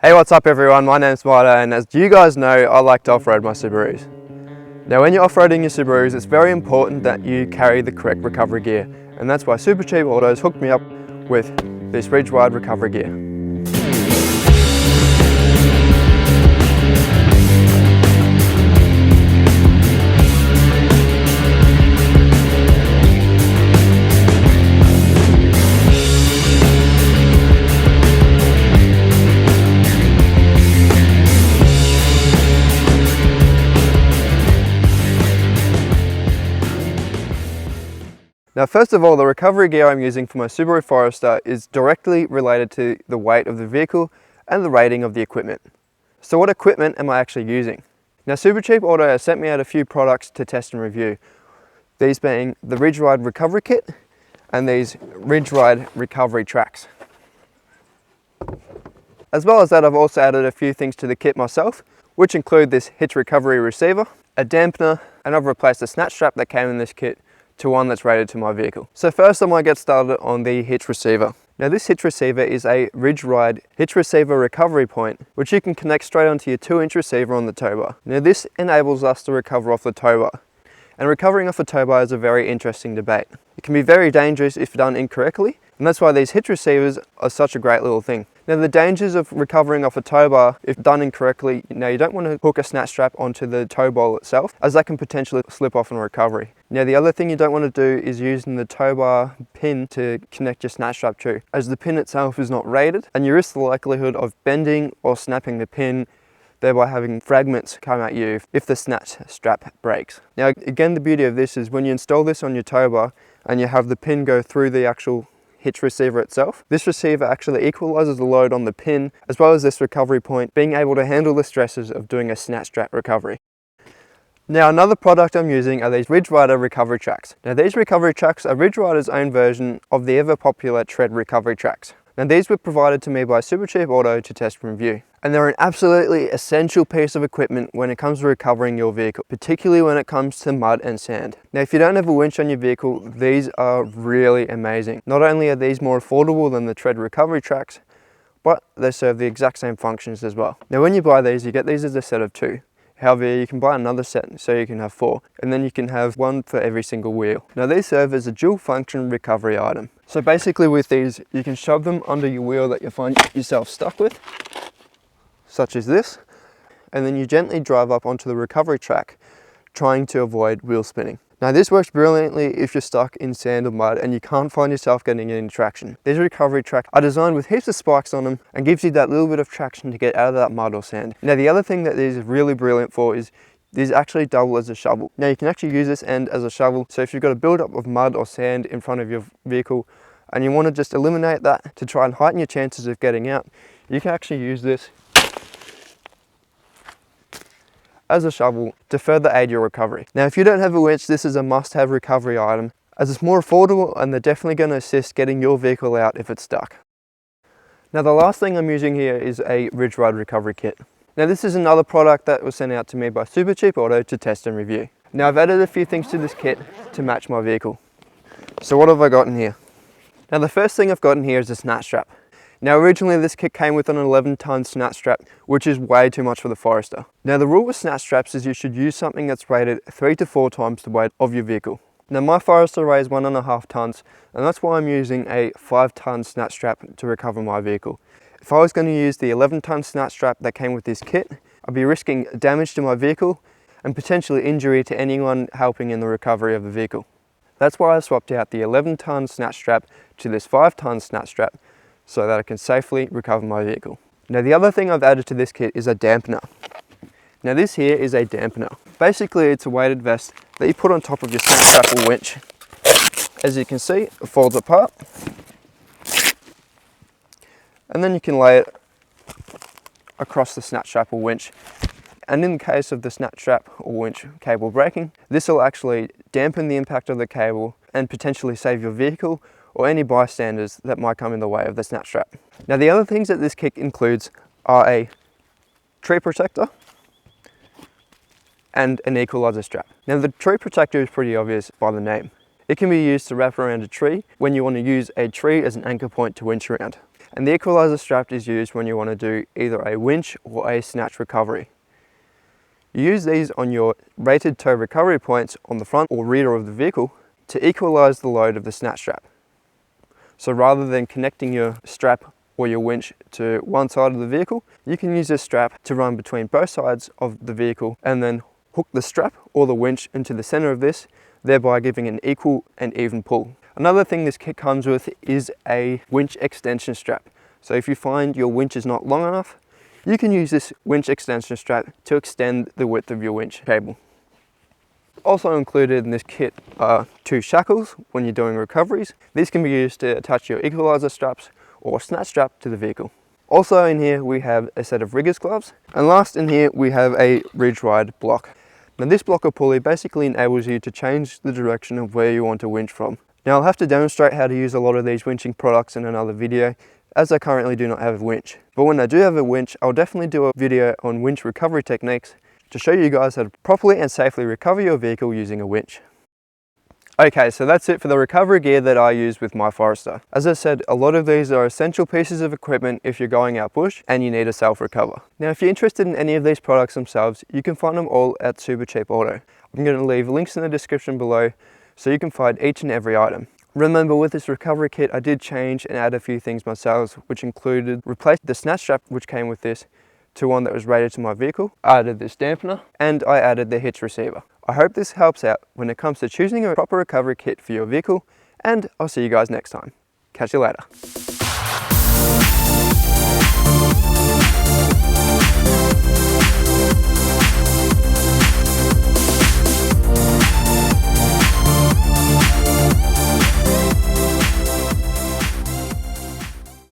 Hey, what's up everyone? My name's Marta, and as you guys know, I like to off-road my Subarus. Now when you're off-roading your Subarus, it's very important that you carry the correct recovery gear, and that's why Supercheap Auto has hooked me up with this Ridge Ride recovery gear. Now first of all, the recovery gear I'm using for my Subaru Forester is directly related to the weight of the vehicle and the rating of the equipment. So what equipment am I actually using? Now Supercheap Auto has sent me out a few products to test and review. These being the Ridge Ride recovery kit and these Ridge Ride recovery tracks. As well as that, I've also added a few things to the kit myself, which include this hitch recovery receiver, a dampener, and I've replaced the snatch strap that came in this kit to one that's rated to my vehicle. So first I might get started on the hitch receiver. Now this hitch receiver is a Ridge Ride hitch receiver recovery point, which you can connect straight onto your 2-inch receiver on the tow bar. Now this enables us to recover off the tow bar. And recovering off a tow bar is a very interesting debate. It can be very dangerous if done incorrectly, and that's why these hitch receivers are such a great little thing. Now the dangers of recovering off a tow bar if done incorrectly, now you don't want to hook a snatch strap onto the tow ball itself, as that can potentially slip off in recovery. Now the other thing you don't want to do is using the tow bar pin to connect your snatch strap to, as the pin itself is not rated and you risk the likelihood of bending or snapping the pin, thereby having fragments come at you if the snatch strap breaks. Now again, the beauty of this is when you install this on your tow bar and you have the pin go through the actual hitch receiver itself, this receiver actually equalizes the load on the pin as well as this recovery point being able to handle the stresses of doing a snatch strap recovery. Now another product I'm using are these Ridge Rider recovery tracks. Now these recovery tracks are Ridge Rider's own version of the ever popular tread recovery tracks. Now these were provided to me by Supercheap Auto to test and review. And they're an absolutely essential piece of equipment when it comes to recovering your vehicle, particularly when it comes to mud and sand. Now if you don't have a winch on your vehicle, these are really amazing. Not only are these more affordable than the tread recovery tracks, but they serve the exact same functions as well. Now when you buy these, you get these as a set of 2. However, you can buy another set so you can have 4, and then you can have 1 for every single wheel. Now these serve as a dual function recovery item. So basically with these, you can shove them under your wheel that you find yourself stuck with, such as this, and then you gently drive up onto the recovery track, trying to avoid wheel spinning. Now this works brilliantly if you're stuck in sand or mud and you can't find yourself getting any traction. These recovery tracks are designed with heaps of spikes on them and gives you that little bit of traction to get out of that mud or sand. Now the other thing that these are really brilliant for is these actually double as a shovel. Now you can actually use this end as a shovel, so if you've got a build-up of mud or sand in front of your vehicle and you want to just eliminate that to try and heighten your chances of getting out, you can actually use this as a shovel to further aid your recovery. Now if you don't have a winch, this is a must-have recovery item as it's more affordable and they're definitely going to assist getting your vehicle out if it's stuck. Now the last thing I'm using here is a Ridge Ride recovery kit. Now this is another product that was sent out to me by Supercheap Auto to test and review. Now I've added a few things to this kit to match my vehicle. So what have I got in here? Now the first thing I've got in here is a snatch strap. Now originally this kit came with an 11-ton snatch strap, which is way too much for the Forester. Now the rule with snatch straps is you should use something that's rated 3 to 4 times the weight of your vehicle. Now my Forester weighs 1.5 tons, and that's why I'm using a 5-ton snatch strap to recover my vehicle. If I was going to use the 11-ton snatch strap that came with this kit, I'd be risking damage to my vehicle and potentially injury to anyone helping in the recovery of the vehicle. That's why I swapped out the 11-ton snatch strap to this 5-ton snatch strap, so that I can safely recover my vehicle. Now the other thing I've added to this kit is a dampener. Now this here is a dampener. Basically it's a weighted vest that you put on top of your snatch strap or winch. As you can see, it folds apart. And then you can lay it across the snatch strap or winch. And in the case of the snatch strap or winch cable breaking, this will actually dampen the impact of the cable and potentially save your vehicle or any bystanders that might come in the way of the snatch strap. Now the other things that this kit includes are a tree protector and an equalizer strap. Now the tree protector is pretty obvious by the name. It can be used to wrap around a tree when you want to use a tree as an anchor point to winch around. And the equalizer strap is used when you want to do either a winch or a snatch recovery. You use these on your rated tow recovery points on the front or rear of the vehicle to equalize the load of the snatch strap. So rather than connecting your strap or your winch to one side of the vehicle, you can use this strap to run between both sides of the vehicle and then hook the strap or the winch into the center of this, thereby giving an equal and even pull. Another thing this kit comes with is a winch extension strap. So if you find your winch is not long enough, you can use this winch extension strap to extend the width of your winch cable. Also included in this kit are 2 shackles when you're doing recoveries. These can be used to attach your equalizer straps or snatch strap to the vehicle. Also in here we have a set of rigger's gloves. And last in here we have a ridge ride block. Now this blocker pulley basically enables you to change the direction of where you want to winch from. Now I'll have to demonstrate how to use a lot of these winching products in another video, as I currently do not have a winch. But when I do have a winch, I'll definitely do a video on winch recovery techniques to show you guys how to properly and safely recover your vehicle using a winch. Okay, so that's it for the recovery gear that I use with my Forester. As I said, a lot of these are essential pieces of equipment if you're going out bush and you need a self-recover. Now, if you're interested in any of these products themselves, you can find them all at Supercheap Auto. I'm going to leave links in the description below so you can find each and every item. Remember, with this recovery kit, I did change and add a few things myself, which included replace the snatch strap which came with this to one that was rated to my vehicle. I added this dampener and I added the hitch receiver. I hope this helps out when it comes to choosing a proper recovery kit for your vehicle, and I'll see you guys next time. Catch you later.